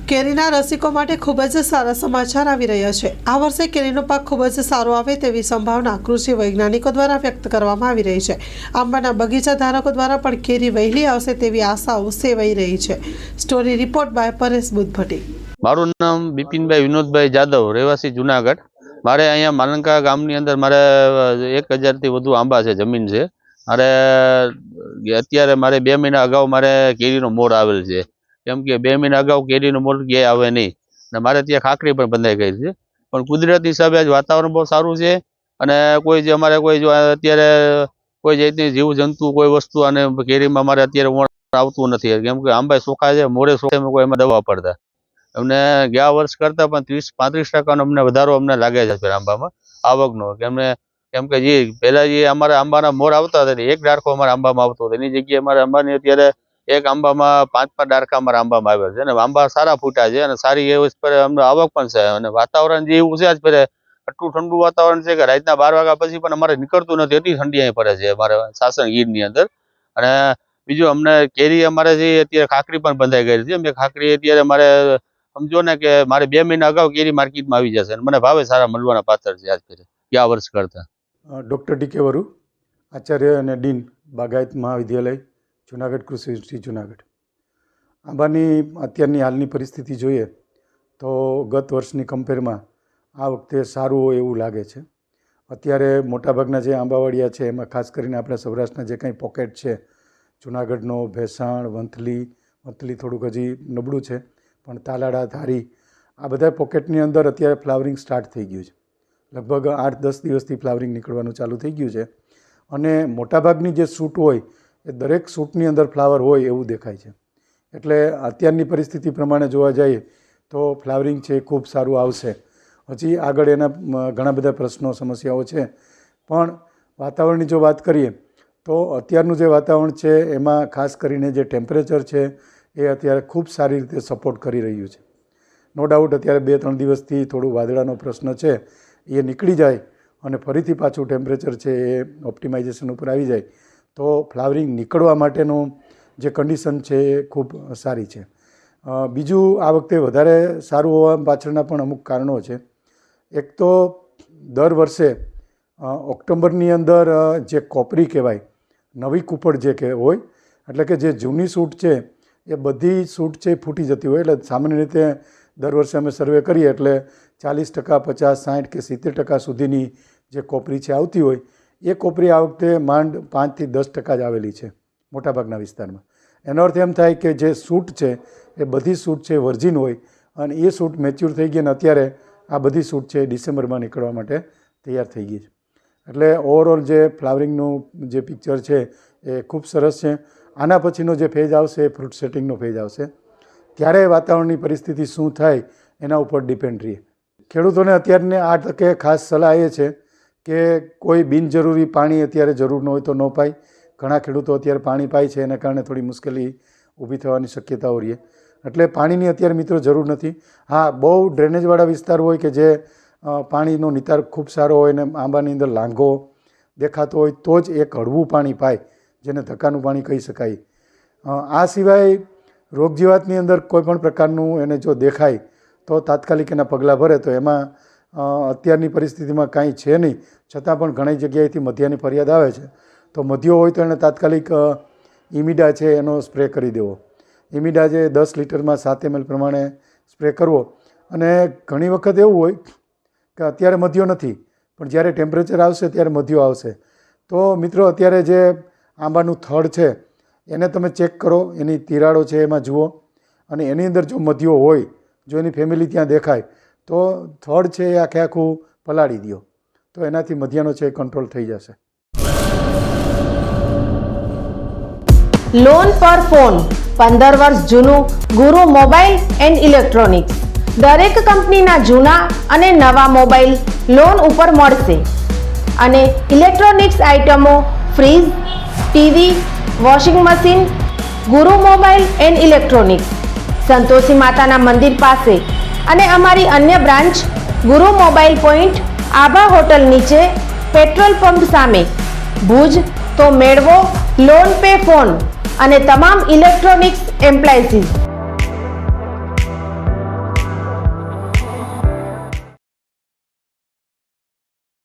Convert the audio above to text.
કેરીના રસિકો માટે ખૂબ જ સારા સમાચાર આવી રહ્યા છે। આ વર્ષે કેરીનો પાક ખૂબ જ સારો આવે તેવી સંભાવના કૃષિ વૈજ્ઞાનિકો દ્વારા વ્યક્ત કરવામાં આવી રહી છે। આંબાના બગીચા ધારકો દ્વારા પણ કેરી વહેલી આવશે તેવી આશાઓ સેવાઈ રહી છે। Story report by Paresh Buddhbhatti. મારું નામ બિપિનભાઈ વિનોદભાઈ જાદવ, રહેવાસી જુનાગઢ। મારે અહીંયા માલંકા ગામની અંદર મારે 1000 થી વધુ આંબા છે, જમીન છે। મારે અત્યારે મારે 2 મહિના અગાઉ મારે કેરીનો મોર આવેલ છે, કેમ કે 2 મહિના અગાઉ કેરીનો મોર ક્યાંય આવે નહીં અને મારે ત્યાં ખાખરી પણ બંધાઈ ગઈ છે। પણ કુદરતી હિસાબે આજ વાતાવરણ બહુ સારું છે અને કોઈ જે અમારે કોઈ જો અત્યારે કોઈ જાતની જીવજંતુ કોઈ વસ્તુ અને કેરીમાં મારે અત્યારે આવતું નથી, કેમ કે આંબા ચોખ્ખા છે, મોરે ચોખ્ખા, કોઈ એમાં દવા પડતા અમને ગયા વર્ષ કરતાં પણ 30-35% અમને વધારો અમને લાગે છે આંબામાં આવકનો। કેમ કે જે પહેલાં જે અમારા આંબાના મોર આવતા હતા એક ડાળખો અમારા આંબામાં આવતો હતો, એની જગ્યાએ અમારે આંબાની અત્યારે એક આંબામાં 5-5 ડાળખા અમારા આંબામાં આવ્યા છે અને આંબા સારા ફૂટ્યા છે અને સારી એવી અમને આવક પણ છે। અને વાતાવરણ જે એવું છે આજ ફેરે આટલું ઠંડુ વાતાવરણ છે કે રાતના 12 વાગ્યા પછી પણ અમારે નીકળતું નથી, એટલી ઠંડી અહીં પડે છે અમારે સાસણ ગીરની અંદર। અને બીજું અમને કેરી અમારે જે અત્યારે ખાખરી પણ બંધાઈ ગઈ છે, મેં ખાખરી અત્યારે મારે સમજો ને કે મારે 2 મહિના અગાઉ કેરી માર્કેટમાં આવી જશે અને મને ભાવે સારા મળવાના પાત્ર છે આજ ફેરે ગયા વર્ષ કરતાં। ડૉક્ટર ડી કે વરુ, આચાર્ય અને ડીન બાગાયત મહાવિદ્યાલય, જુનાગઢ કૃષિ યુનિવર્સિટી જુનાગઢ। આંબાની અત્યારની હાલની પરિસ્થિતિ જોઈએ તો ગત વર્ષની કમ્પેરમાં આ વખતે સારું હોય એવું લાગે છે। અત્યારે મોટાભાગના જે આંબાવાડિયા છે એમાં ખાસ કરીને આપણા સૌરાષ્ટ્રના જે કંઈ પોકેટ છે, જુનાગઢનો ભેસાણ, વંથલી થોડુંક હજી નબળું છે, પણ તાલાળા, ધારી, આ બધા પોકેટની અંદર અત્યારે ફ્લાવરિંગ સ્ટાર્ટ થઈ ગયું છે। લગભગ 8-10 દિવસથી ફ્લાવરિંગ નીકળવાનું ચાલુ થઈ ગયું છે અને મોટાભાગની જે સૂટ હોય એ દરેક સૂટની અંદર ફ્લાવર હોય એવું દેખાય છે। એટલે અત્યારની પરિસ્થિતિ પ્રમાણે જોવા જઈએ તો ફ્લાવરિંગ છે એ ખૂબ સારું આવશે। હજી આગળ એના ઘણા બધા પ્રશ્નો, સમસ્યાઓ છે, પણ વાતાવરણની જો વાત કરીએ તો અત્યારનું જે વાતાવરણ છે એમાં ખાસ કરીને જે ટેમ્પરેચર છે એ અત્યારે ખૂબ સારી રીતે સપોર્ટ કરી રહ્યું છે। નો ડાઉટ અત્યારે 2-3 દિવસથી થોડું વાદળાનો પ્રશ્ન છે એ નીકળી જાય અને ફરીથી પાછું ટેમ્પરેચર છે એ ઓપ્ટિમાઇઝેશન ઉપર આવી જાય તો ફ્લાવરિંગ નીકળવા માટેનું જે કન્ડિશન છે એ ખૂબ સારી છે। બીજું આ વખતે વધારે સારું હોવા પાછળના પણ અમુક કારણો છે। એક તો દર વર્ષે ઓક્ટોબરની અંદર જે કોપરી કહેવાય, નવી કૂપળ જે કે હોય, એટલે કે જે જૂની સૂટ છે એ બધી સૂટ છે ફૂટી જતી હોય। એટલે સામાન્ય રીતે દર વર્ષે અમે સર્વે કરીએ એટલે 40%, 50%, 60% કે 70% સુધીની જે કોપરી છે આવતી હોય, એ કોપરી આ વખતે માંડ 5 થી 10% જ આવેલી છે મોટાભાગના વિસ્તારમાં। એનો અર્થ એમ થાય કે જે સૂટ છે એ બધી સૂટ છે વર્જિન હોય અને એ સૂટ મેચ્યોર થઈ ગઈ અને અત્યારે આ બધી સૂટ છે ડિસેમ્બરમાં નીકળવા માટે તૈયાર થઈ ગઈ છે। એટલે ઓવરઓલ જે ફ્લાવરિંગનું જે પિક્ચર છે એ ખૂબ સરસ છે। આના પછીનો જે ફેઝ આવશે એ ફ્રૂટ સેટિંગનો ફેઝ આવશે, ત્યારે વાતાવરણની પરિસ્થિતિ શું થાય એના ઉપર ડિપેન્ડ રહીએ। ખેડૂતોને અત્યારને આ તકે ખાસ સલાહ એ છે કે કોઈ બિનજરૂરી પાણી અત્યારે જરૂર ન હોય તો ન પાય। ઘણા ખેડૂતો અત્યારે પાણી પાય છે, એના કારણે થોડી મુશ્કેલી ઊભી થવાની શક્યતાઓ રહે, એટલે પાણીની અત્યારે મિત્રો જરૂર નથી। હા, બહુ ડ્રેનેજવાળા વિસ્તાર હોય કે જે પાણીનો નિતાર ખૂબ સારો હોય ને આંબાની અંદર લાંઘો દેખાતો હોય તો જ એક હળવું પાણી પાય, જેને ધક્કાનું પાણી કહી શકાય। આ સિવાય રોગજીવાતની અંદર કોઈ પણ પ્રકારનું એને જો દેખાય તો તાત્કાલિક એના પગલાં ભરે, તો એમાં અત્યારની પરિસ્થિતિમાં કાંઈ છે નહીં, છતાં પણ ઘણી જગ્યાએથી મધ્યાની ફરિયાદ આવે છે, તો મધ્યો હોય તો એને તાત્કાલિક ઇમિડા છે એનો સ્પ્રે કરી દેવો। ઇમિડા જે 10 લિટરમાં 7 ml પ્રમાણે સ્પ્રે કરવો। અને ઘણી વખત એવું હોય કે અત્યારે મધ્યો નથી, પણ જ્યારે ટેમ્પરેચર આવશે ત્યારે મધ્યો આવશે, તો મિત્રો અત્યારે જે આંબાનું થડ છે એને તમે ચેક કરો, એની તિરાડો છે એમાં જુઓ, અને એની અંદર જો મધ્યો હોય, જો એની ફેમિલી ત્યાં દેખાય તો થડ છે એ આખું પલાળી દો, તો એનાથી મધ્યાનો છે એ કંટ્રોલ થઈ જશે। લોન પર ફોન 15 વર્ષ જૂનું ગુરુ મોબાઈલ એન્ડ ઇલેક્ટ્રોનિક્સ। દરેક કંપનીના જૂના અને નવા મોબાઈલ લોન ઉપર મળશે અને ઇલેક્ટ્રોનિક્સ આઇટમો ફ્રીજ, ટીવી, વોશિંગ મશીન। ગુરુ મોબાઈલ એન્ડ ઇલેક્ટ્રોનિક્સ, સંતોષી માતાના મંદિર પાસે અને અમારી અન્ય બ્રાન્ચ ગુરુ મોબાઈલ પોઈન્ટ, આભા હોટલ નીચે, પેટ્રોલ પંપ સામે, ભુજ। તો મેળવો લોન પે ફોન અને તમામ ઇલેક્ટ્રોનિક્સ એપ્લાયન્સીસ।